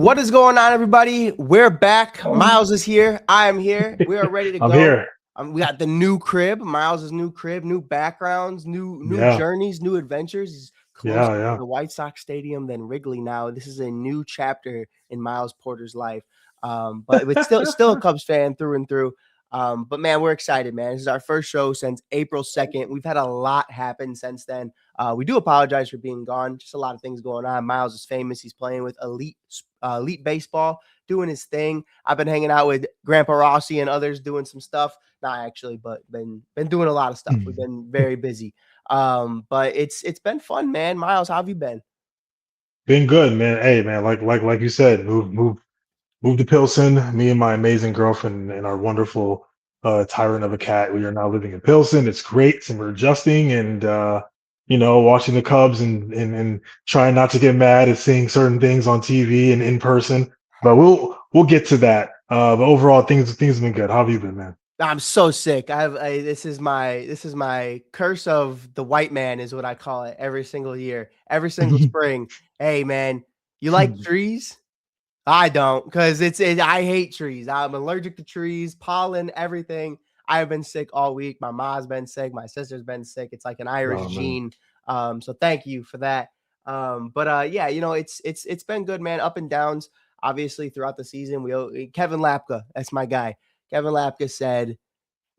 What is going on, everybody? We're back. Miles is here. I am here. We are ready to I'm go. here. We got the new crib, Miles's new crib, new backgrounds, new Yeah. journeys, new adventures. He's closer Yeah. to Yeah. the White Sox Stadium than Wrigley now. This is a new chapter in Miles Porter's life. But still a Cubs fan through and through. But man, we're excited, man. This is our first show since April 2nd. We've had a lot happen since then. We do apologize for being gone. Just a lot of things going on. Miles is famous. He's playing with elite baseball, doing his thing. I've been hanging out with Grandpa Rossi and others doing some stuff. Not actually, but been doing a lot of stuff. We've been very busy. But it's been fun, man. Miles, how have you been? Been good, man. Hey, man. Like you said, move to Pilsen. Me and my amazing girlfriend and our wonderful tyrant of a cat. We are now living in Pilsen. It's great, and we're adjusting and watching the Cubs and trying not to get mad at seeing certain things on TV and in person. But we'll get to that. But overall, things have been good. How have you been, man? I'm so sick. This is my curse of the white man is what I call it every single year, every single spring. Hey man, you like trees? I don't, because I hate trees. I'm allergic to trees, pollen, everything. I have been sick all week. My mom's been sick. My sister's been sick. It's like an Irish Oh man. gene. So thank you for that. But yeah, it's been good, man. Up and downs, obviously throughout the season. Kevin Lapka, that's my guy. Kevin Lapka said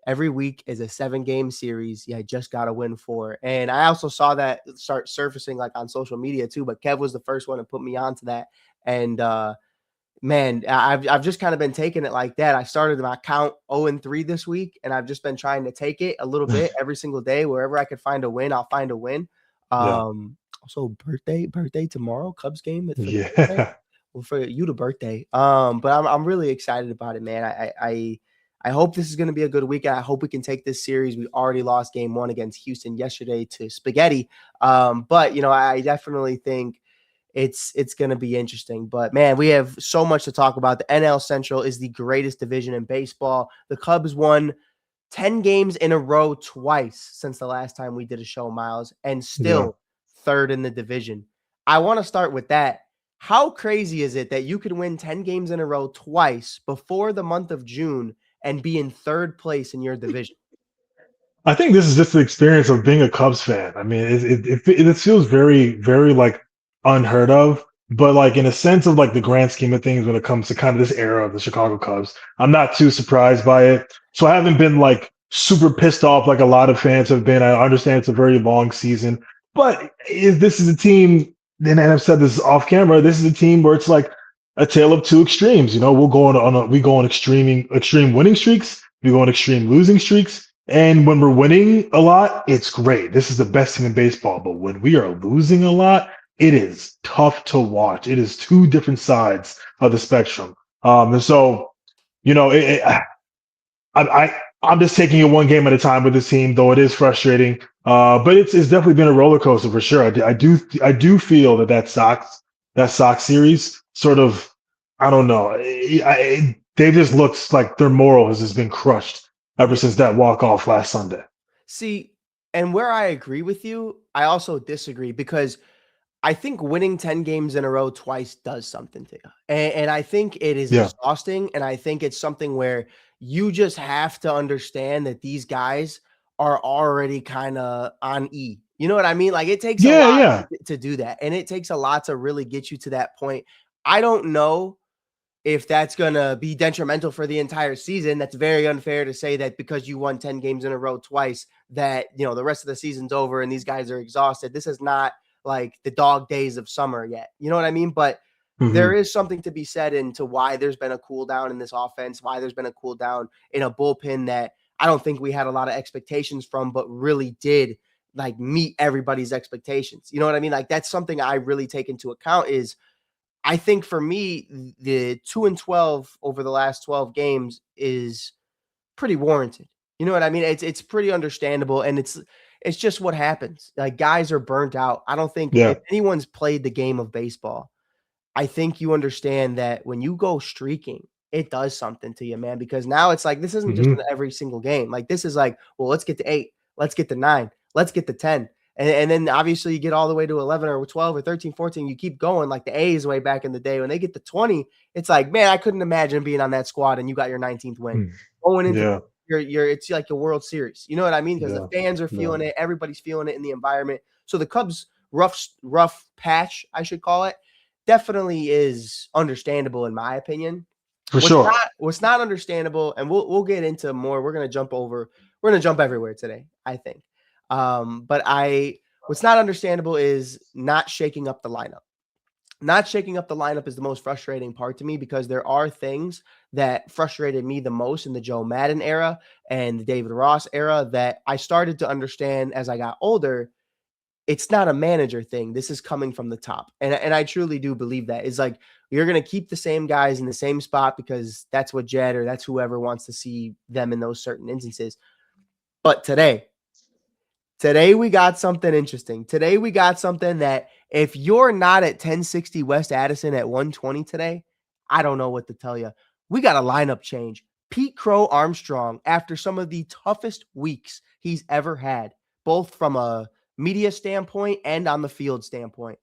every week is a 7-game series. Yeah, just got to win 4. And I also saw that start surfacing like on social media too. But Kev was the first one to put me onto that. And man, I've just kind of been taking it like that. I started my count 0-3 this week, and I've just been trying to take it a little bit every single day. Wherever I could find a win, I'll find a win. Yeah. Also birthday tomorrow, Cubs game for the birthday. Yeah. Well, for you the birthday. But I'm really excited about it, man. I hope this is going to be a good weekend. I hope we can take this series. We already lost game 1 against Houston yesterday to Spaghetti. But I definitely think it's going to be interesting. But man, we have so much to talk about. The NL Central is the greatest division in baseball. The Cubs won 10 games in a row twice since the last time we did a show, Miles, and Yeah. still third in the division. I want to start with that. How crazy is it that you could win 10 games in a row twice before the month of June and be in third place in your division? I think this is just the experience of being a Cubs fan. I mean, it feels very, very like unheard of, but like in a sense of like the grand scheme of things when it comes to kind of this era of the Chicago Cubs, I'm not too surprised by it. So I haven't been like super pissed off like a lot of fans have been. I understand it's a very long season, but this is a team, and I've said this off camera, this is a team where it's like a tale of two extremes. We'll go we go on extreme winning streaks, we go on extreme losing streaks. And when we're winning a lot, it's great. This is the best team in baseball. But when we are losing a lot, it is tough to watch. It is two different sides of the spectrum. And so, you know, I'm just taking it one game at a time with this team, though it is frustrating. But it's definitely been a roller coaster for sure. I do feel that Sox series sort of, I don't know. They just looks like their moral has just been crushed ever since that walk off last Sunday. See, and where I agree with you, I also disagree because I think winning 10 games in a row twice does something to you. And I think it is Yeah, exhausting. And I think it's something where you just have to understand that these guys are already kind of on E. You know what I mean? Like it takes a yeah, lot yeah. to do that. And it takes a lot to really get you to that point. I don't know if that's going to be detrimental for the entire season. That's very unfair to say that because you won 10 games in a row twice that, the rest of the season's over and these guys are exhausted. This is not like the dog days of summer yet. You know what I mean? But there Hmm. is something to be said into why there's been a cool down in this offense, why there's been a cool down in a bullpen that I don't think we had a lot of expectations from, but really did like meet everybody's expectations. You know what I mean? Like that's something I really take into account is I think for me, the 2-12 over the last 12 games is pretty warranted. You know what I mean? It's pretty understandable, and it's just what happens. Like guys are burnt out. I don't think if Yeah. anyone's played the game of baseball, I think you understand that when you go streaking, it does something to you, man. Because now it's like this isn't just Hmm. in every single game. Like this is like, well, let's get to 8, let's get to 9, let's get to 10. And then obviously you get all the way to 11 or 12 or 13, 14. You keep going like the A's way back in the day. When they get to 20, it's like, man, I couldn't imagine being on that squad and you got your 19th win. Going into Yeah. it's like a World Series. You know what I mean? Because the fans are feeling it. Everybody's feeling it in the environment. So the Cubs rough patch, I should call it, definitely is understandable in my opinion. For sure. What's not understandable, and we'll get into more. We're gonna jump everywhere today, I think. But what's not understandable is not shaking up the lineup. Not shaking up the lineup is the most frustrating part to me because there are things that frustrated me the most in the Joe Madden era and the David Ross era that I started to understand as I got older. It's not a manager thing. This is coming from the top. And I truly do believe that. It's like you're going to keep the same guys in the same spot because that's what Jed or that's whoever wants to see them in those certain instances. But today we got something interesting. Today we got something that if you're not at 1060 West Addison at 120 today, I don't know what to tell you. We got a lineup change. Pete Crow Armstrong, after some of the toughest weeks he's ever had, both from a media standpoint and on the field standpoint,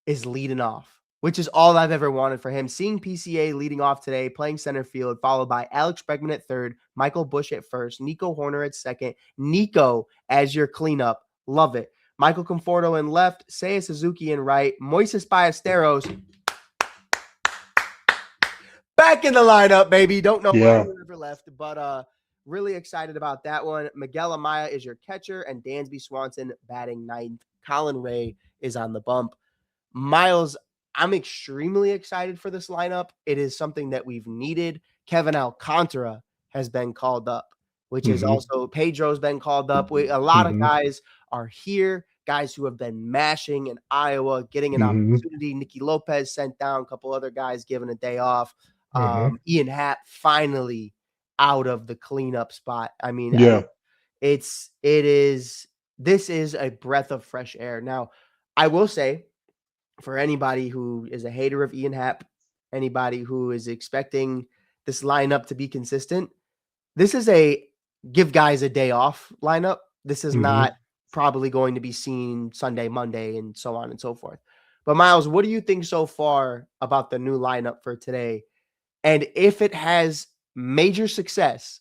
is leading off, which is all I've ever wanted for him. Seeing PCA leading off today, playing center field, followed by Alex Bregman at third, Michael Busch at first, Nico Horner at second, Nico as your cleanup. Love it. Michael Conforto in left, Seiya Suzuki in right, Moises Ballesteros back in the lineup, baby. Don't know why he ever left, but really excited about that one. Miguel Amaya is your catcher, and Dansby Swanson batting ninth. Colin Ray is on the bump. Miles, I'm extremely excited for this lineup. It is something that we've needed. Kevin Alcantara has been called up, which is also Pedro's been called up. A lot of guys are here, guys who have been mashing in Iowa, getting an opportunity. Nicky Lopez sent down, a couple other guys given a day off. Ian Happ finally out of the cleanup spot. I mean, this is a breath of fresh air. Now, I will say, for anybody who is a hater of Ian Happ, anybody who is expecting this lineup to be consistent, this is a give guys a day off lineup. This is not probably going to be seen Sunday, Monday, and so on and so forth. But Miles, what do you think so far about the new lineup for today? And if it has major success,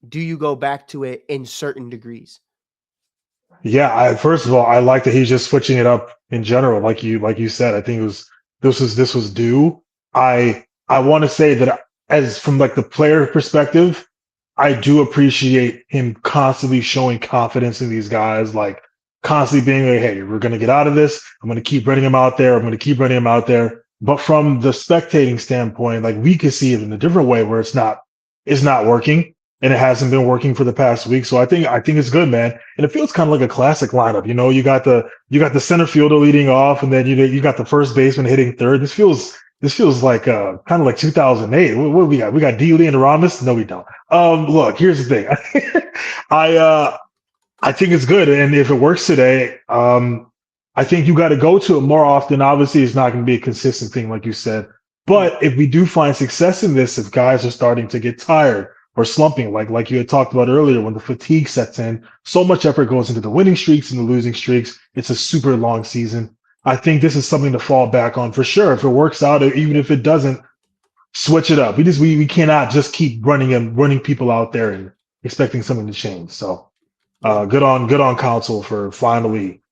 do you go back to it in certain degrees? Yeah, first of all, I like that he's just switching it up in general, like you said. I think this was due. I want to say that as from like the player perspective, I do appreciate him constantly showing confidence in these guys, like constantly being like, hey, we're gonna get out of this. I'm gonna keep running him out there. I'm gonna keep running him out there. But from the spectating standpoint, like we can see it in a different way where it's not working and it hasn't been working for the past week. So I think it's good, man. And it feels kind of like a classic lineup. You know, you got the center fielder leading off, and then you got the first baseman hitting third. This feels like kind of like 2008. What do we got? We got D. Lee and Ramos? No, we don't. Look, here's the thing. I think it's good, and if it works today, I think you got to go to it more often. Obviously, it's not going to be a consistent thing, like you said. But if we do find success in this, if guys are starting to get tired or slumping, like you had talked about earlier, when the fatigue sets in, so much effort goes into the winning streaks and the losing streaks. It's a super long season. I think this is something to fall back on for sure. If it works out, or even if it doesn't, switch it up. We cannot just keep running people out there and expecting something to change. So good on Council for finally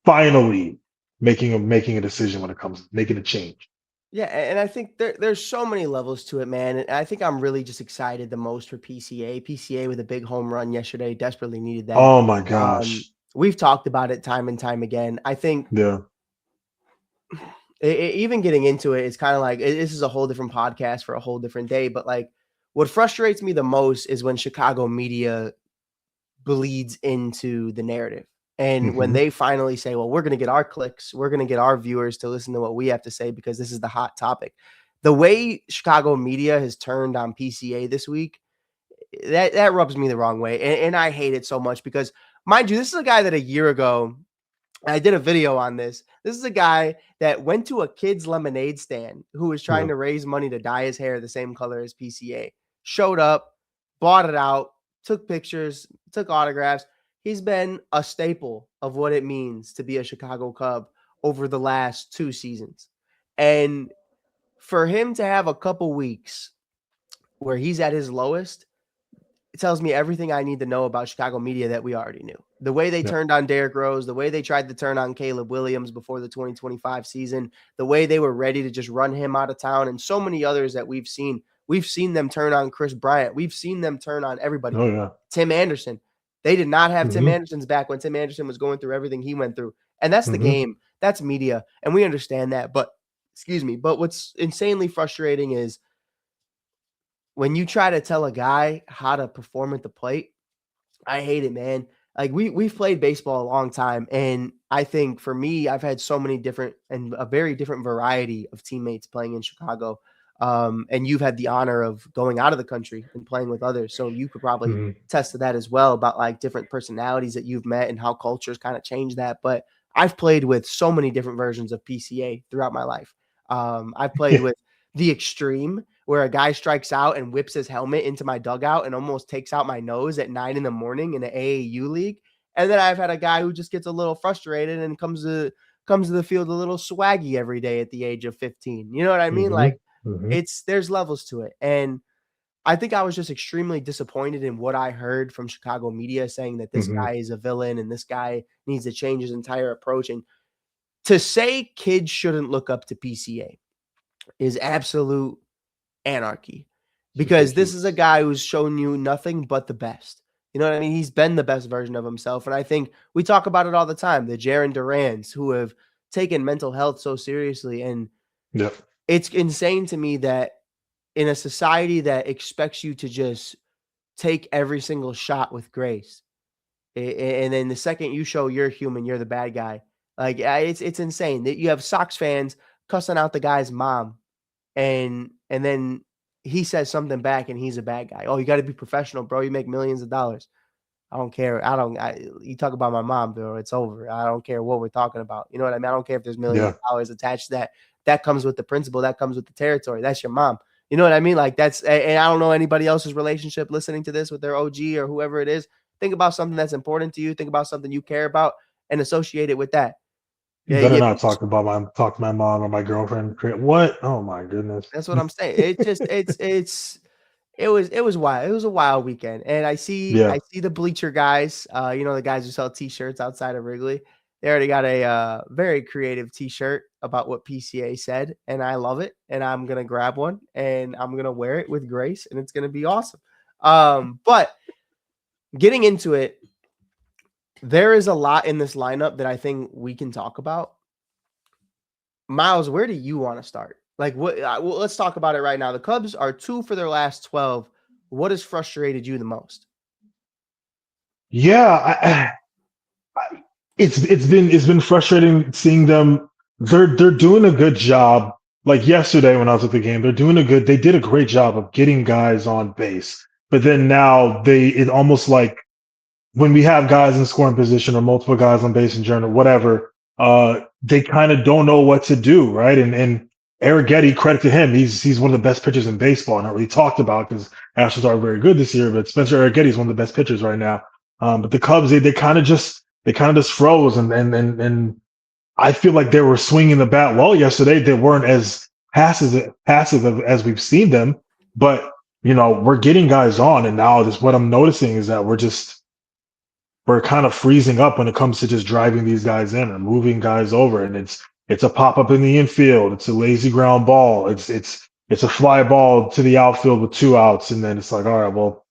making a decision when it comes to making a change. Yeah, and I think there's so many levels to it, man. And I think I'm really just excited the most for PCA. PCA with a big home run yesterday, desperately needed that. Oh my gosh. We've talked about it time and time again. I think even getting into it, it's kind of like this is a whole different podcast for a whole different day. But like what frustrates me the most is when Chicago media bleeds into the narrative. And when they finally say, well, we're going to get our clicks, we're going to get our viewers to listen to what we have to say because this is the hot topic. The way Chicago media has turned on PCA this week, that rubs me the wrong way. And I hate it so much because, mind you, this is a guy that a year ago, I did a video on this. This is a guy that went to a kid's lemonade stand who was trying to raise money to dye his hair the same color as PCA. Showed up, bought it out, took pictures, took autographs. he's been a staple of what it means to be a Chicago Cub over the last 2 seasons. And for him to have a couple weeks where he's at his lowest, it tells me everything I need to know about Chicago media that we already knew. The way they turned on Derrick Rose, the way they tried to turn on Caleb Williams before the 2025 season, the way they were ready to just run him out of town, and so many others that we've seen. We've seen them turn on Chris Bryant. We've seen them turn on everybody. Oh, yeah. Tim Anderson. They did not have Tim Anderson's back when Tim Anderson was going through everything he went through. And that's the game. That's media. And we understand that. But what's insanely frustrating is when you try to tell a guy how to perform at the plate, I hate it, man. Like we've played baseball a long time. And I think for me, I've had so many different and a very different variety of teammates playing in Chicago. And you've had the honor of going out of the country and playing with others. So you could probably attest to that as well about like different personalities that you've met and how cultures kind of change that. But I've played with so many different versions of PCA throughout my life. I've played with the extreme where a guy strikes out and whips his helmet into my dugout and almost takes out my nose at 9 a.m. in the AAU league. And then I've had a guy who just gets a little frustrated and comes to the field a little swaggy every day at the age of 15. You know what I mean? Like, there's levels to it. And I think I was just extremely disappointed in what I heard from Chicago media saying that this guy is a villain and this guy needs to change his entire approach. And to say kids shouldn't look up to PCA is absolute anarchy, because this is a guy who's shown you nothing but the best. You know what I mean? He's been the best version of himself. And I think we talk about it all the time, the Jaron Durans who have taken mental health so seriously. And it's insane to me that in a society that expects you to just take every single shot with grace, and then the second you show you're human, you're the bad guy. Like, it's insane that you have Sox fans cussing out the guy's mom, and then he says something back and he's a bad guy. Oh, you got to be professional, bro. You make millions of dollars. I don't care. You talk about my mom, bro. It's over. I don't care what we're talking about. You know what I mean? I don't care if there's millions of dollars attached to that. That comes with the principle. That comes with the territory. That's your mom. You know what I mean? Like, and I don't know anybody else's relationship listening to this with their OG or whoever it is. Think about something that's important to you. Think about something you care about and associate it with that. You better not talk to my mom or my girlfriend. What? Oh my goodness. That's what I'm saying. It was wild. It was a wild weekend. And I see the bleacher guys, the guys who sell t-shirts outside of Wrigley. They already got a very creative t-shirt about what PCA said, and I love it. And I'm going to grab one and I'm going to wear it with grace, and it's going to be awesome. But getting into it, there is a lot in this lineup that I think we can talk about. Miles, where do you want to start? Like, let's talk about it right now. The Cubs are 2 for their last 12. What has frustrated you the most? Yeah, it's been frustrating seeing them. They're doing a good job. Like yesterday when I was at the game, they did a great job of getting guys on base. But then now it's almost like when we have guys in scoring position or multiple guys on base in general, whatever, they kind of don't know what to do, right? And Eric Getty, credit to him, he's one of the best pitchers in baseball. Not really talked about because Astros are very good this year, but Spencer Eric Getty is one of the best pitchers right now. But the Cubs, they kind of just froze, and I feel like they were swinging the bat well yesterday. They weren't as passive as we've seen them, but we're getting guys on, and now what I'm noticing is that we're kind of freezing up when it comes to just driving these guys in and moving guys over, and it's a pop up in the infield, it's a lazy ground ball, it's a fly ball to the outfield with 2 outs, and then it's like, all right, well,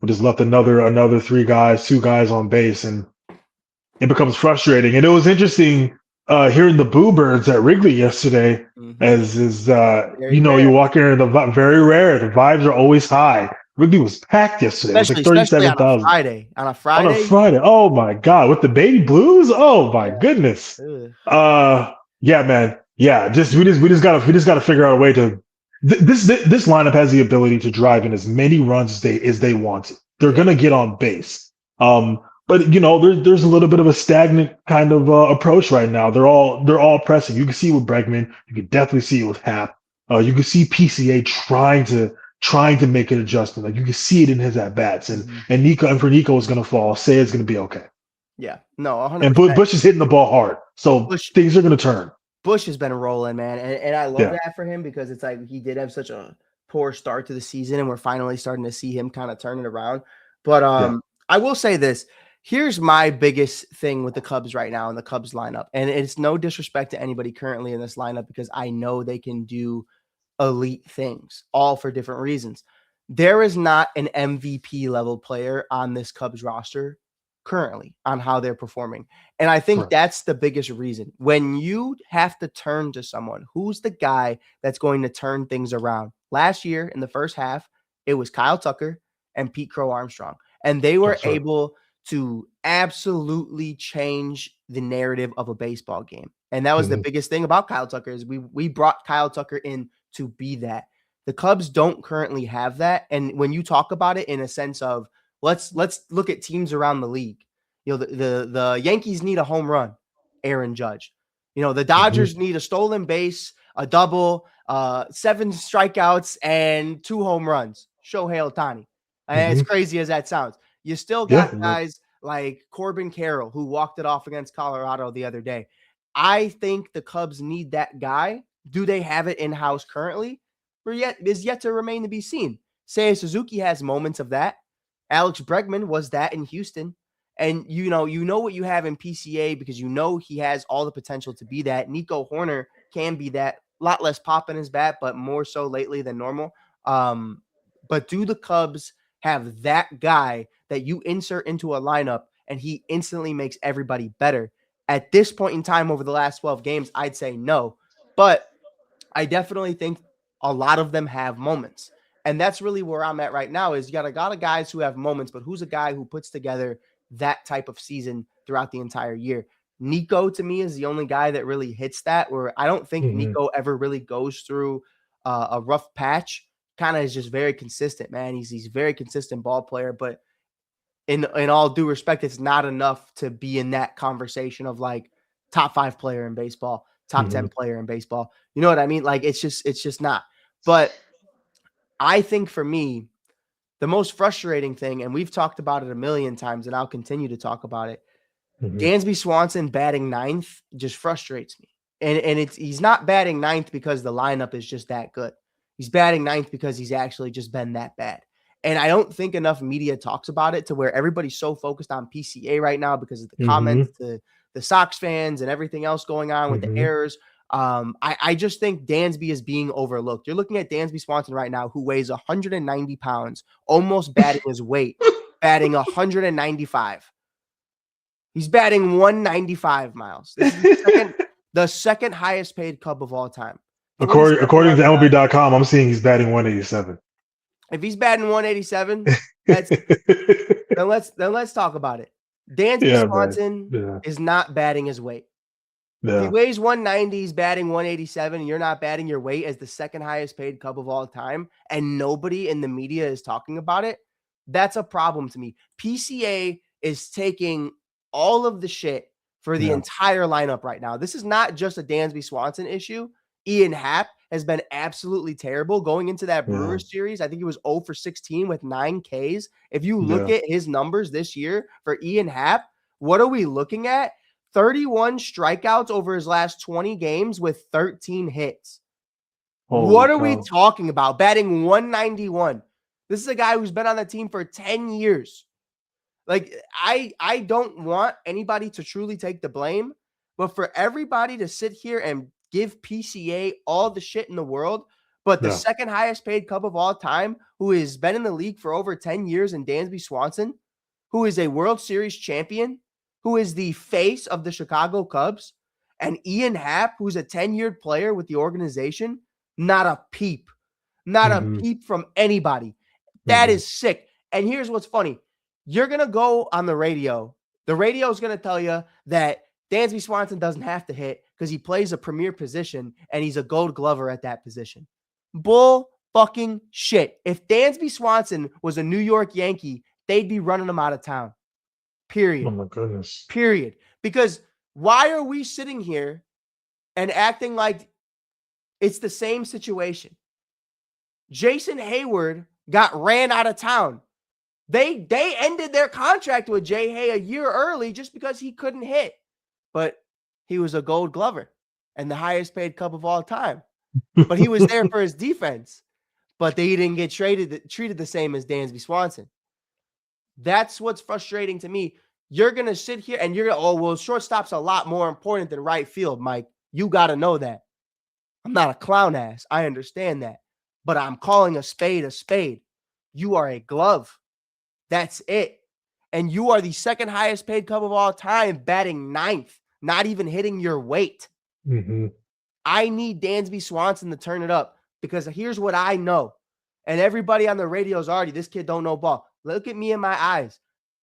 we just left another 2 guys on base, and it becomes frustrating. And it was interesting hearing the Boo Birds at Wrigley yesterday, you walk in, very rare. The vibes are always high. Wrigley was packed yesterday. It was like 37,000. On a Friday. Oh my God. With the baby blues. Oh my goodness. Yeah, man. Yeah. We just gotta figure out a way to, this lineup has the ability to drive in as many runs as they want. They're going to get on base. But there's a little bit of a stagnant kind of approach right now. They're all pressing. You can see it with Bregman. You can definitely see it with Happ. You can see PCA trying to make an adjustment. Like, you can see it in his at bats, and Nico is going to fall. Say it's going to be okay. Yeah, no, And 100%. Bush is hitting the ball hard, so Bush things are going to turn. Bush has been rolling, man, and I love Yeah, that for him because it's like he did have such a poor start to the season, and we're finally starting to see him kind of turn it around. But yeah. I will say this: here's my biggest thing with the Cubs right now in the Cubs lineup, and it's no disrespect to anybody currently in this lineup because I know they can do elite things, all for different reasons. There is not an MVP level player on this Cubs roster currently on how they're performing. And I think Correct. that's the biggest reason. When you have to turn to someone, who's the guy that's going to turn things around? Last year in the first half, it was Kyle Tucker and Pete Crow Armstrong. And they were That's right. able to absolutely change the narrative of a baseball game. And that was the Mhm. biggest thing about Kyle Tucker is we brought Kyle Tucker in to be that. The Cubs don't currently have that. And when you talk about it in a sense of let's look at teams around the league. You know, the Yankees need a home run, Aaron Judge. You know, the Mhm. Dodgers need a stolen base, a double, 7 strikeouts, and 2 home runs. Shohei Ohtani. As Mhm. crazy as that sounds, you still Yeah. got guys like Corbin Carroll who walked it off against Colorado the other day. I think the Cubs need that guy. Do they have it in house currently? Or yet is yet to remain to be seen. Seiya Suzuki has moments of that. Alex Bregman was that in Houston. And you know what you have in PCA because you know he has all the potential to be that. Nico Horner can be that. A lot less pop in his bat, but more so lately than normal. But do the Cubs have that guy that you insert into a lineup and he instantly makes everybody better? At this point in time, over the last 12 games, I'd say no. But I definitely think a lot of them have moments. And that's really where I'm at right now is you got a lot of guys who have moments, but who's a guy who puts together that type of season throughout the entire year? Nico to me is the only guy that really hits that where I don't think Mhm. Nico ever really goes through a rough patch. Kind of is just very consistent, man. He's very consistent ball player, but in all due respect, it's not enough to be in that conversation of like top 5 player in baseball, top 10 Mhm. player in baseball. You know what I mean? Like it's just not. But I think for me, the most frustrating thing, and we've talked about it a million times, and I'll continue to talk about it. Mhm. Dansby Swanson batting ninth just frustrates me. And he's not batting ninth because the lineup is just that good. He's batting ninth because he's actually just been that bad. And I don't think enough media talks about it to where everybody's so focused on PCA right now because of the comments Mhm. to the Sox fans and everything else going on with the Mhm. errors. I just think Dansby is being overlooked. You're looking at Dansby Swanson right now, who weighs 190 pounds, almost batting his weight, batting 195. He's batting 195 miles. This is the second highest paid Cub of all time. According to 27 RBI. MLB.com, I'm seeing he's batting 187. If he's batting 187, that's then let's talk about it. Dansby Yeah, man. Swanson Yeah. is not batting his weight. If he Yeah. weighs 190, he's batting 187, and you're not batting your weight as the second highest paid Cub of all time, and nobody in the media is talking about it, that's a problem to me. PCA is taking all of the shit for the Yeah. entire lineup right now. This is not just a Dansby Swanson issue. Ian Happ has been absolutely terrible going into that Yeah. Brewers series. I think he was 0 for 16 with 9 Ks. If you look Yeah. at his numbers this year for Ian Happ, what are we looking at? 31 strikeouts over his last 20 games with 13 hits. Holy What are we cow. talking about? Batting 191. This is a guy who's been on the team for 10 years. Like I don't want anybody to truly take the blame, but for everybody to sit here and give PCA all the shit in the world, but the Yeah. second highest paid Cub of all time, who has been in the league for over 10 years in Dansby Swanson, who is a World Series champion, who is the face of the Chicago Cubs, and Ian Happ, who's a 10-year player with the organization, not a peep. Not a Mhm. peep from anybody. That Mhm. is sick. And here's what's funny. You're going to go on the radio. The radio is going to tell you that Dansby Swanson doesn't have to hit because he plays a premier position and he's a gold glover at that position. Bull fucking shit. If Dansby Swanson was a New York Yankee, they'd be running him out of town. Oh Period. my goodness. Period. Because why are we sitting here and acting like it's the same situation? Jason Hayward got ran out of town. They ended their contract with Jay Hay a year early just because he couldn't hit. But he was a Gold Glover and the highest paid Cub of all time. But he was there for his defense. But they didn't get treated the same as Dansby Swanson. That's what's frustrating to me. You're going to sit here and you're going to, oh, well, shortstop's a lot more important than right field, Mike. You got to know that. I'm not a clown ass. I understand that. But I'm calling a spade a spade. You are a glove. That's it. And you are the second highest paid Cub of all time, batting ninth, not even hitting your weight. Mm-hmm. I need Dansby Swanson to turn it up because here's what I know. And everybody on the radio is already, this kid don't know ball. Look at me in my eyes.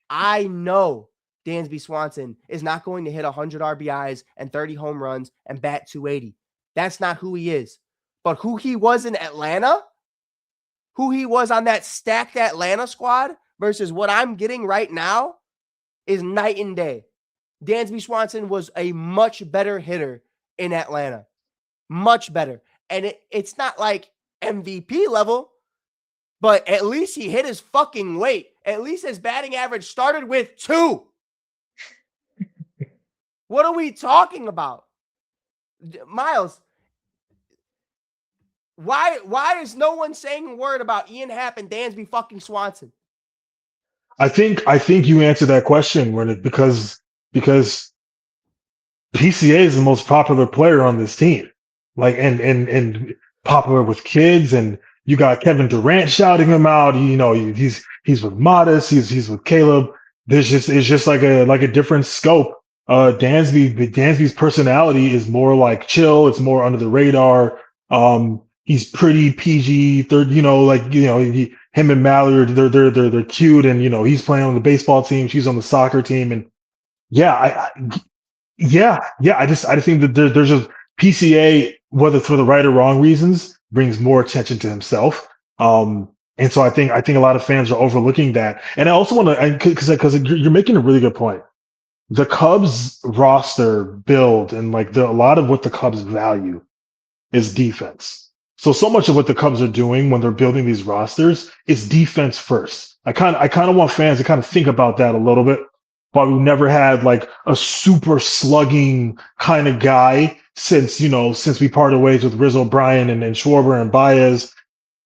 I know Dansby Swanson is not going to hit 100 RBIs and 30 home runs and bat 280. That's not who he is. But who he was in Atlanta, who he was on that stacked Atlanta squad versus what I'm getting right now is night and day. Dansby Swanson was a much better hitter in Atlanta. Much better. And it's not like MVP level, but at least he hit his fucking weight. At least his batting average started with 2. What are we talking about? Miles, why is no one saying a word about Ian Happ and Dansby fucking Swanson? I think you answered that question because PCA is the most popular player on this team. Like and popular with kids, and you got Kevin Durant shouting him out. You know, he's with Modest, he's with Caleb. It's just like a different scope. Dansby's personality is more like chill. It's more under the radar. He's pretty PG. Him and Mallory, they're cute, and he's playing on the baseball team. She's on the soccer team, and yeah, I just think that there's just PCA, whether for the right or wrong reasons, brings more attention to himself. And so I think a lot of fans are overlooking that. And I also want to, because you're making a really good point. The Cubs roster build and a lot of what the Cubs value is defense. So much of what the Cubs are doing when they're building these rosters is defense first. I kind of want fans to kind of think about that a little bit. But we've never had like a super slugging kind of guy since we parted ways with Rizzo, Bryan, and Schwarber and Baez.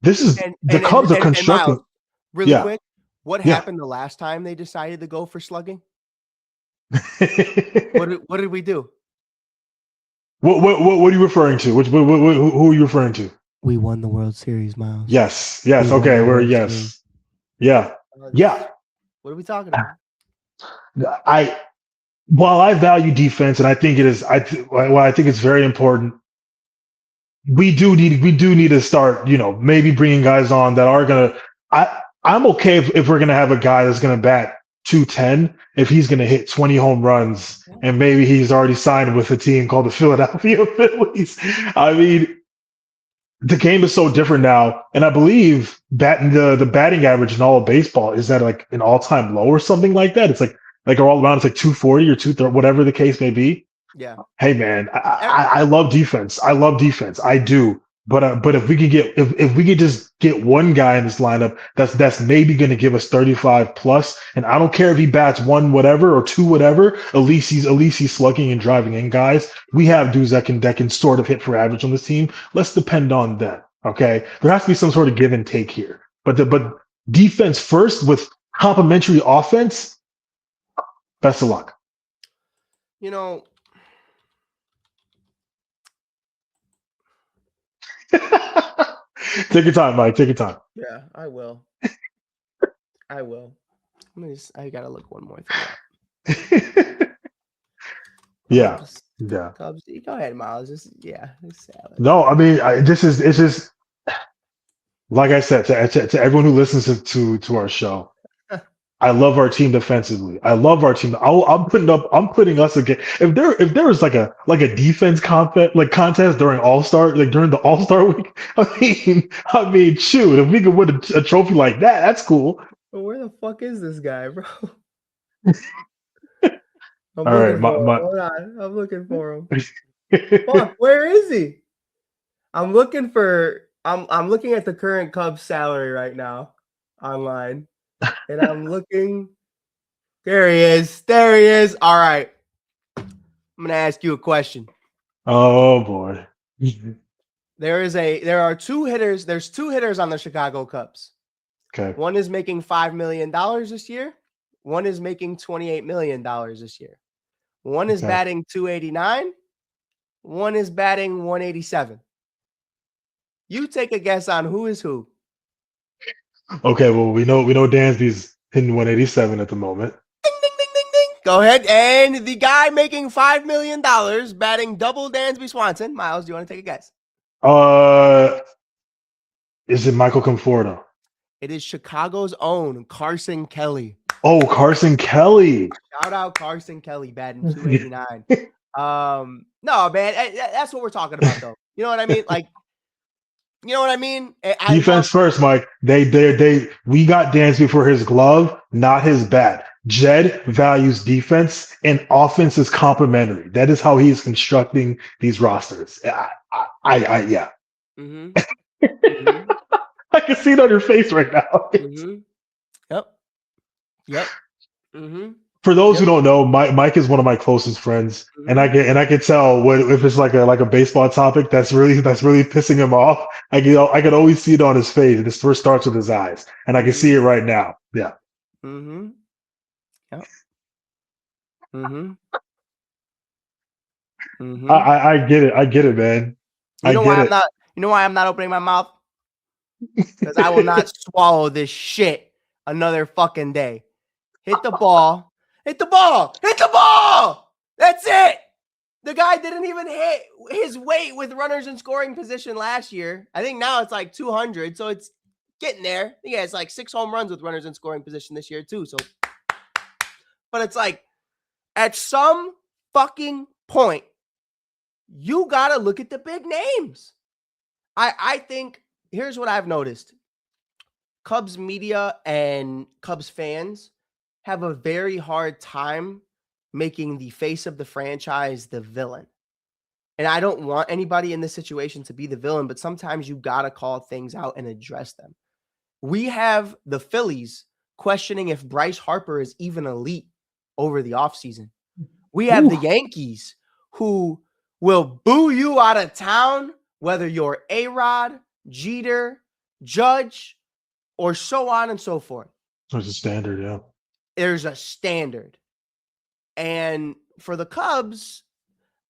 This is the Cubs are constructing. Miles, really quick, what happened the last time they decided to go for slugging? What did we do? What are you referring to? Who are you referring to? We won the World Series, Miles. Yes. Okay. Yes. Yeah. What are we talking about? While I value defense, and I think I think it's very important. We do need to start, maybe bringing guys on that are gonna. I'm okay if we're gonna have a guy that's gonna bat 210 if he's gonna hit 20 home runs, and maybe he's already signed with a team called the Philadelphia Phillies. I mean, the game is so different now, and I believe the batting average in all of baseball is at like an all-time low or something like that. It's like all around, it's like 240 or 230, whatever the case may be. Yeah. Hey man, I love defense. I do. But if we could just get one guy in this lineup that's maybe going to give us 35 plus, and I don't care if he bats 1 whatever or 2 whatever, at least he's slugging and driving in guys. We have dudes that can sort of hit for average on this team. Let's depend on them. Okay, there has to be some sort of give and take here. But defense first with complementary offense. Best of luck. Take your time, Mike. Take your time. Yeah, I will. I gotta look one more thing. Yeah. Cubs. Go ahead, Miles. It's sad. No, I mean, it's just like I said to everyone who listens to our show. I love our team defensively. I love our team. I'm putting us again. If there was like a defense contest during All-Star, during the All-Star week, I mean, shoot, if we could win a trophy like that, that's cool. But where the fuck is this guy, bro? All right, hold on. I'm looking for him. Fuck, where is he? I'm looking at the current Cubs salary right now online. And I'm looking. There he is. There he is. All right. I'm going to ask you a question. Oh boy. There are two hitters. There's two hitters on the Chicago Cubs. Okay. One is making $5 million this year. One is making $28 million this year. One is Okay. batting 289. One is batting 187. You take a guess on who is who. Okay, well we know Dansby's hitting 187 at the moment. Ding, ding, ding, ding, ding. Go ahead. And the guy making $5 million, batting double Dansby Swanson. Miles, do you want to take a guess? Is it Michael Conforto? It is Chicago's own Carson Kelly. Oh, Carson Kelly. Shout out Carson Kelly batting 289. No, man, that's what we're talking about, though. You know what I mean? Like, you know what I mean? Defense first, Mike. We got Dansby for his glove, not his bat. Jed values defense and offense is complementary. That is how he's constructing these rosters. Yeah. Mm-hmm. Mm-hmm. I can see it on your face right now. Mm-hmm. Yep. Mm-hmm. For those who don't know, Mike is one of my closest friends, and I can tell if it's like a baseball topic that's really pissing him off. I can always see it on his face. It first starts with his eyes, and I can see it right now. Yeah. Mm-hmm. Yep. Mm-hmm. Mm-hmm. I get it. I get it, man. You know why I'm not opening my mouth? Because I will not swallow this shit another fucking day. Hit the ball. Hit the ball. Hit the ball. That's it. The guy didn't even hit his weight with runners in scoring position last year. I think now it's like 200. So it's getting there. Yeah, it's like 6 home runs with runners in scoring position this year too. So, but it's like at some fucking point, you got to look at the big names. I think here's what I've noticed. Cubs media and Cubs fans have a very hard time making the face of the franchise the villain. And I don't want anybody in this situation to be the villain, but sometimes you got to call things out and address them. We have the Phillies questioning if Bryce Harper is even elite over the offseason. We have the Yankees who will boo you out of town, whether you're A-Rod, Jeter, Judge, or so on and so forth. There's a standard, yeah. There's a standard. And for the Cubs,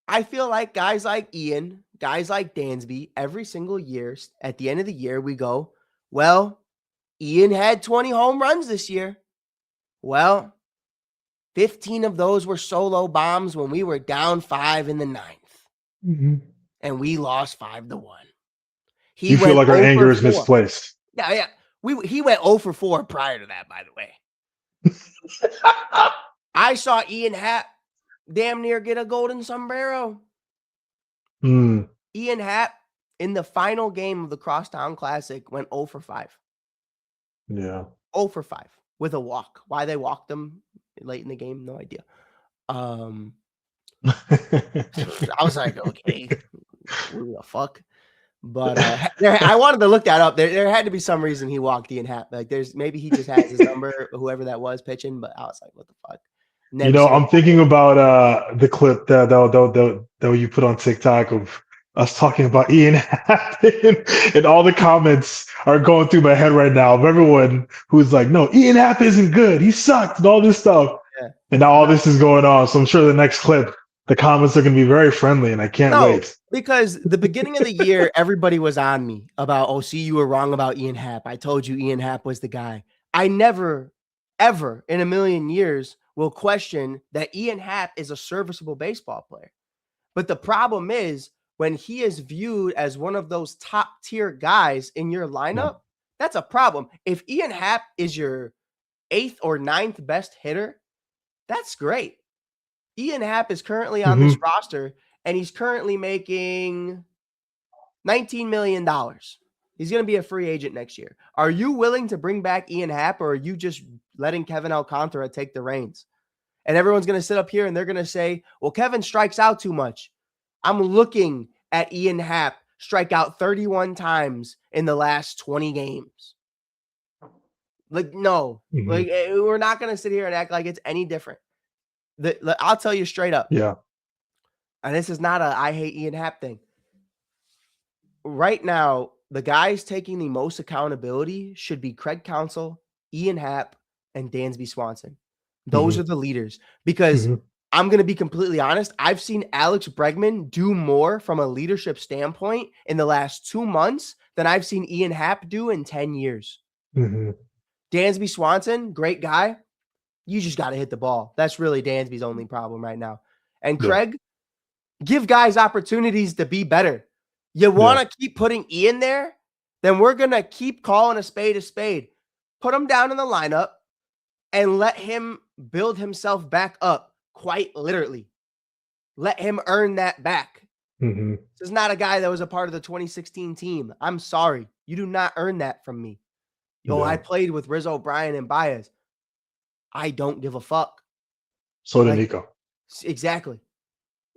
I feel like guys like Ian, guys like Dansby, every single year, at the end of the year, we go, well, Ian had 20 home runs this year. Well, 15 of those were solo bombs when we were down 5 in the 9th. Mm-hmm. And we lost 5-1. You feel like our anger is misplaced. Yeah. He went 0 for 4 prior to that, by the way. I saw Ian Happ damn near get a golden sombrero. Ian Happ in the final game of the Crosstown Classic went 0 for 5. Yeah. 0 for 5 with a walk. Why they walked him late in the game, no idea. I was like, okay, who the fuck? But I wanted to look that up. There had to be some reason he walked Ian Happ. Like maybe he just has his number, whoever that was pitching. But I was like, what the fuck? I'm thinking about the clip that you put on TikTok of us talking about Ian Happ, and all the comments are going through my head right now of everyone who's like, no, Ian Happ isn't good. He sucked and all this stuff. Yeah. And now all this is going on. So I'm sure the next clip, the comments are going to be very friendly, and I can't wait. Because the beginning of the year, everybody was on me about, see, you were wrong about Ian Happ. I told you Ian Happ was the guy. I never, ever in a million years will question that Ian Happ is a serviceable baseball player. But the problem is when he is viewed as one of those top tier guys in your lineup, that's a problem. If Ian Happ is your 8th or 9th best hitter, that's great. Ian Happ is currently on this roster, and he's currently making $19 million. He's going to be a free agent next year. Are you willing to bring back Ian Happ, or are you just letting Kevin Alcantara take the reins? And everyone's going to sit up here and they're going to say, well, Kevin strikes out too much. I'm looking at Ian Happ strike out 31 times in the last 20 games. Like, no. Mhm. Like, we're not going to sit here and act like it's any different. I'll tell you straight up, Yeah. and this is not a I hate Ian Happ thing. Right now, the guys taking the most accountability should be Craig Counsell, Ian Happ, and Dansby Swanson. Those Mhm. are the leaders because Mhm. I'm going to be completely honest. I've seen Alex Bregman do more from a leadership standpoint in the last 2 months than I've seen Ian Happ do in 10 years. Mhm. Dansby Swanson, great guy. You just got to hit the ball. That's really Dansby's only problem right now. And Yeah. Craig, give guys opportunities to be better. You want to keep putting Ian there? Then we're going to keep calling a spade a spade. Put him down in the lineup and let him build himself back up, quite literally. Let him earn that back. Mhm. This is not a guy that was a part of the 2016 team. I'm sorry. You do not earn that from me. Yo, I Yeah. played with Rizzo, Bryan, and Baez. I don't give a fuck. So did Like, Nico. exactly.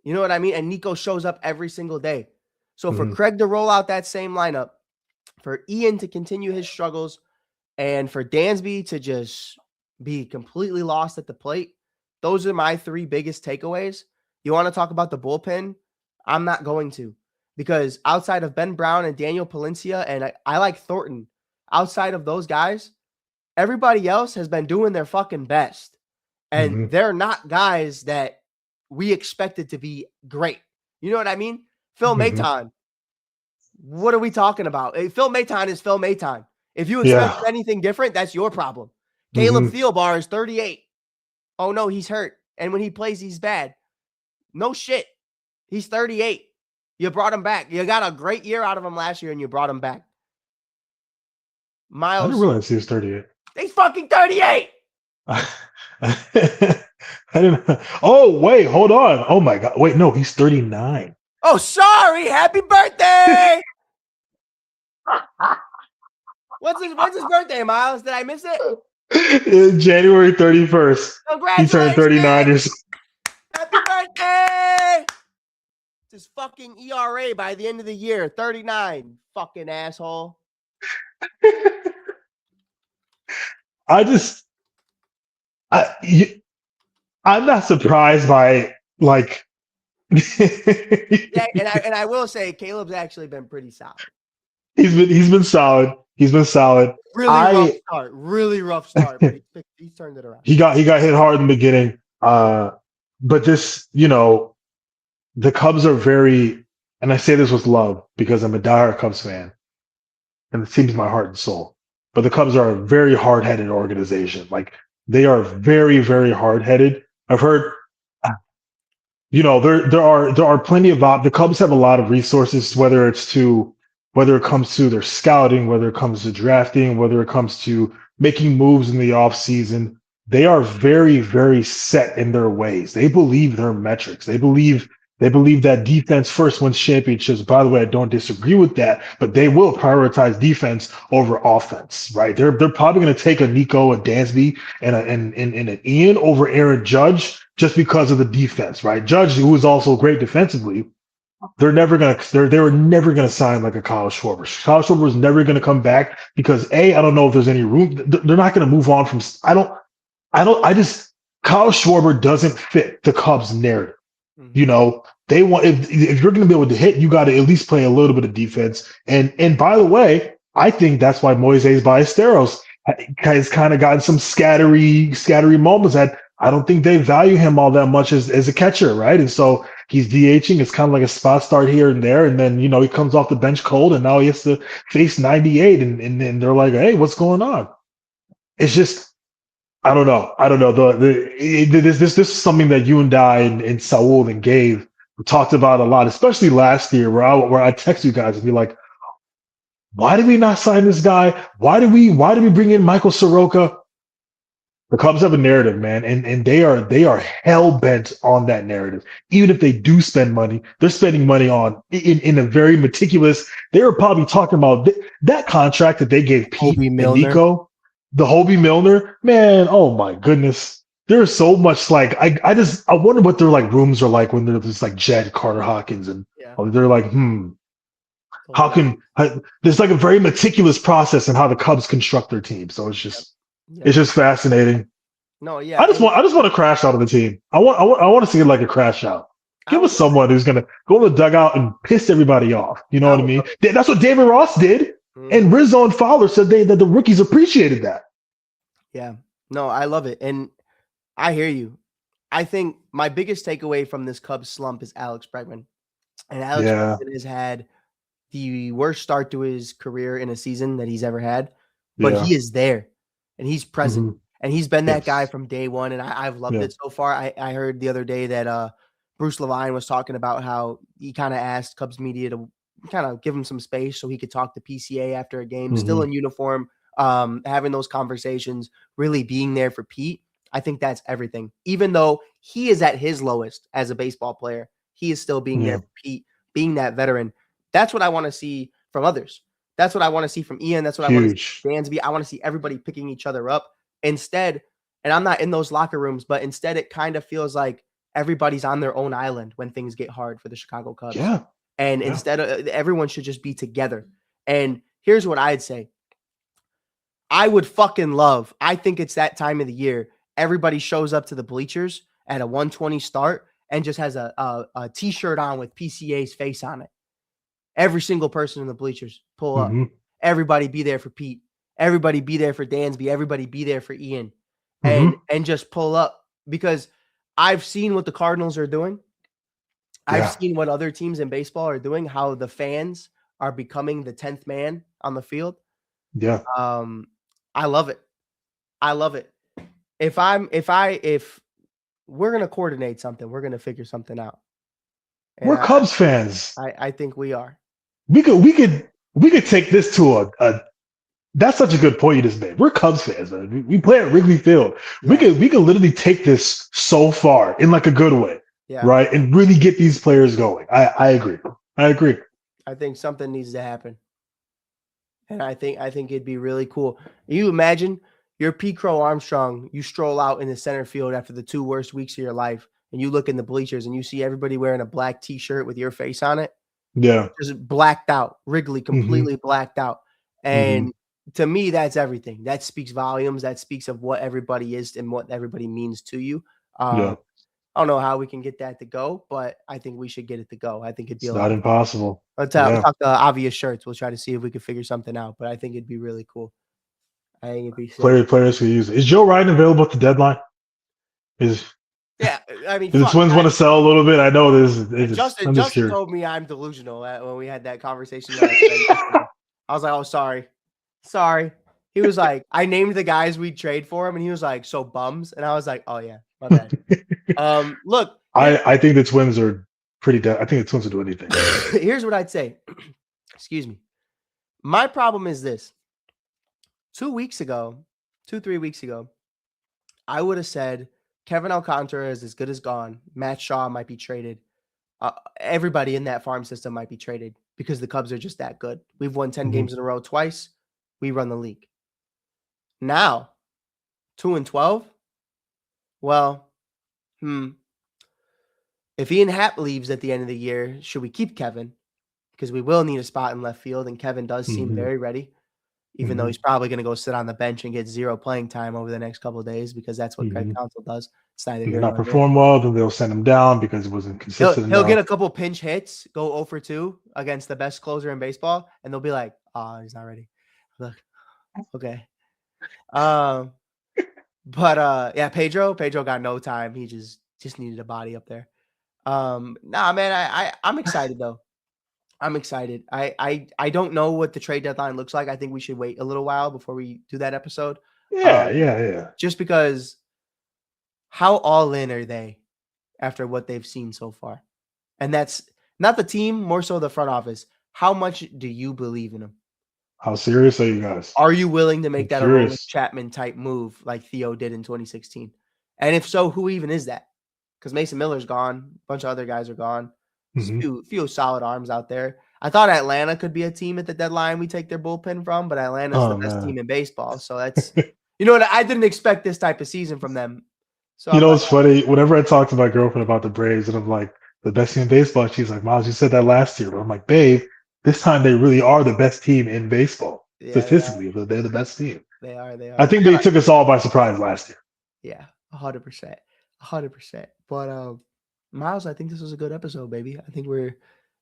You know what I mean? And Nico shows up every single day. So for Mhm. Craig to roll out that same lineup, for Ian to continue his struggles, and for Dansby to just be completely lost at the plate, those are my 3 biggest takeaways. You want to talk about the bullpen? I'm not going to, because outside of Ben Brown and Daniel Palencia, and I like Thornton, outside of those guys, everybody else has been doing their fucking best. And Mhm. they're not guys that we expected to be great. You know what I mean? Phil Mhm. Maton, what are we talking about? Phil Maton is Phil Maton. If you expected Yeah. anything different, that's your problem. Caleb Mhm. Thielbar is 38. Oh no, he's hurt. And when he plays, he's bad. No shit. He's 38. You brought him back. You got a great year out of him last year and you brought him back. I didn't Miles, realize he was 38. he's fucking 38. I didn't. Oh, wait, hold on. Oh my God. Wait, no, he's 39. Oh, sorry. Happy birthday. When's his birthday, Miles? Did I miss it? January 31st. He turned Congratulations. 39 years. Happy birthday. It's his fucking ERA by the end of the year. 39. Fucking asshole. I just, I'm not surprised by like. Yeah, and I will say Caleb's actually been pretty solid. He's been solid. He's been solid. Really rough start, but he's turned it around. He got hit hard in the beginning. But this, the Cubs are very, and I say this with love because I'm a diehard Cubs fan, and the team's my heart and soul. But the Cubs are a very hard-headed organization. Like they are very, very hard-headed. I've heard, there are plenty of the Cubs have a lot of resources, whether it comes to their scouting, whether it comes to drafting, whether it comes to making moves in the offseason. They are very, very set in their ways. They believe their metrics. They believe that defense first wins championships. By the way, I don't disagree with that, but they will prioritize defense over offense, right? They're probably going to take a Nico, a Dansby, and an Ian over Aaron Judge just because of the defense, right? Judge, who is also great defensively, they were never gonna sign like a Kyle Schwarber. Kyle Schwarber was never gonna come back because I don't know if there's any room. They're not gonna move on from. Kyle Schwarber doesn't fit the Cubs narrative. They want if you're going to be able to hit, you got to at least play a little bit of defense. And by the way, I think that's why Moises Ballesteros has kind of gotten some scattery moments that I don't think they value him all that much as a catcher, right? And so he's DHing. It's kind of like a spot start here and there, and then he comes off the bench cold, and now he has to face 98, and they're like, hey, what's going on? It's just. I don't know. This is something that you and I and Saul and Gabe talked about a lot, especially last year, where I text you guys and be like, "Why did we not sign this guy? Why did we bring in Michael Soroka?" The Cubs have a narrative, man, and they are hell bent on that narrative. Even if they do spend money, they're spending money on in a very meticulous. They were probably talking about that contract that they gave Pete Hobie and Milner. Nico. The Hobie Milner, man, oh my goodness. There's so much I wonder what their rooms are like when they're just like Jed, Carter Hawkins, and they're like, how can there's like a very meticulous process in how the Cubs construct their team. So it's just Yeah. It's just fascinating. No, yeah. I just want to crash out of the team. I want to see it like a crash out. I Give would us love someone who's gonna go in the dugout and piss everybody off. You it. know I what I would mean? love it. That's what David Ross did, and Mhm. Rizzo and Fowler said that the rookies appreciated that. Yeah. No, I love it. And I hear you. I think my biggest takeaway from this Cubs slump is Alex Bregman. And Alex Yeah, Bregman has had the worst start to his career in a season that he's ever had, but yeah, he is there and he's present. hmm And he's been that guy yes, from day one. And I've loved yeah, it so far. I heard the other day that Bruce Levine was talking about how he kind of asked Cubs media to kind of give him some space so he could talk to PCA after a game, still hmm in uniform, having those conversations, really being there for Pete. I think that's everything. Even though he is at his lowest as a baseball player, he is still being there yeah, for Pete, being that veteran. That's what I want to see from others. That's what I want to see from Ian. That's what I want to see huge. from Dansby. I want to see everybody picking each other up instead. And I'm not in those locker rooms, but instead it kind of feels like everybody's on their own island when things get hard for the Chicago Cubs. Yeah, And yeah, instead of everyone should just be together. And here's what I'd say. I would fucking love. I think it's that time of the year. Everybody shows up to the bleachers at a 120 start and just has a t-shirt on with PCA's face on it. Every single person in the bleachers pull up. hmm Everybody be there for Pete. Everybody be there for Dansby. Everybody be there for Ian, and hmm just pull up because I've seen what the Cardinals are doing. I've yeah, seen what other teams in baseball are doing. How the fans are becoming the 10th man on the field. yeah. Um, I love it. I love it. If we're gonna coordinate something, we're gonna figure something out, and We're Cubs fans. I think we are. We could take this to a. That's such a good point you just made. We're Cubs fans, man. We play at Wrigley Field. Yeah, We could literally take this so far in like a good way, yeah. right? And really get these players going. I agree. I agree. I think something needs to happen. And I think it'd be really cool. You imagine you're Pete Crow Armstrong, you stroll out in the center field after the 2 worst weeks of your life, and you look in the bleachers and you see everybody wearing a black t-shirt with your face on it, Yeah. just blacked out, Wrigley hmm completely blacked out. hmm And to me, that's everything. That speaks volumes. That speaks of what everybody is and what everybody means to you. Yeah. I don't know how we can get that to go, but I think we should get it to go. I think it'd be It's a not lot of fun. impossible. Let's Yeah. talk the obvious shirts. We'll try to see if we can figure something out, but I think it'd be really cool. I think it'd be sick. Players could use it. Is Joe Ryan available at the deadline? Is Yeah, I mean, do the fuck. Twins want to sell a little bit? I know this. I'm just Justin curious. told me I'm delusional when we had that conversation. Yesterday. I was like, "Oh, sorry." He was like, "I named the guys we'd trade for him," and he was like, "So bums," and I was like, "Oh yeah, my bad." Look, I think the Twins are pretty. I think the Twins will do anything. here's what I'd say. Excuse me. My problem is this: 3 weeks ago, I would have said Kevin Alcantara is as good as gone. Matt Shaw might be traded. Everybody in that farm system might be traded because the Cubs are just that good. We've won 10 Mhm. games in a row twice. We run the league. Now, 2-12. Well, if Ian Happ leaves at the end of the year, should we keep Kevin? Because we will need a spot in left field, and Kevin does seem Mhm. very ready, even though Mhm. he's probably going to go sit on the bench and get 0 playing time over the next couple of days because that's what Craig Mhm. Counsell does. It's neither He did here not nor there. perform well, then they'll send him down because it wasn't consistent He'll get enough. a couple pinch hits, go 0 for 2 against the best closer in baseball, and they'll be like, "Oh, he's not ready." Look, okay. Um, but yeah, Pedro got no time. He just needed a body up there. Nah, man, I'm excited though. I'm excited. I don't know what the trade deadline looks like. I think we should wait a little while before we do that episode. Yeah. Just because how all in are they after what they've seen so far? And that's not the team, more so the front office. How much do you believe in them? How serious are you guys? Are you willing to I'm make that Aroldis curious. Chapman type move like Theo did in 2016? And if so, who even is that? Because Mason Miller's gone. A bunch of other guys are gone. Mhm. Few solid arms out there. I thought Atlanta could be a team at the deadline we take their bullpen from, but Atlanta's the Oh best team man. in baseball. So that's you know what? I didn't expect this type of season from them. So You I'm know, like, it's funny. Whenever I talk to my girlfriend about the Braves, and I'm like, the best team in baseball, she's like, Miles, you said that last year. But I'm like, babe, this time they really are the best team in baseball. Yeah, Statistically, but they're the best team. they are. They I are. think they took us all by surprise last year. Yeah, 100%, 100%. But Miles, I think this was a good episode, baby. I think we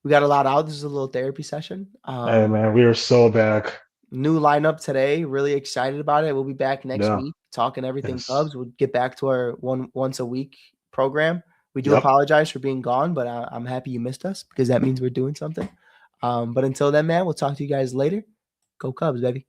got a lot out. This is a little therapy session. Hey man, we are so back. New lineup today. Really excited about it. We'll be back next Yeah. week talking everything Yes. Cubs. We'll get back to our once a week program. We do Yep. apologize for being gone, but I'm happy you missed us because that means we're doing something. But until then, man, we'll talk to you guys later. Go Cubs, baby.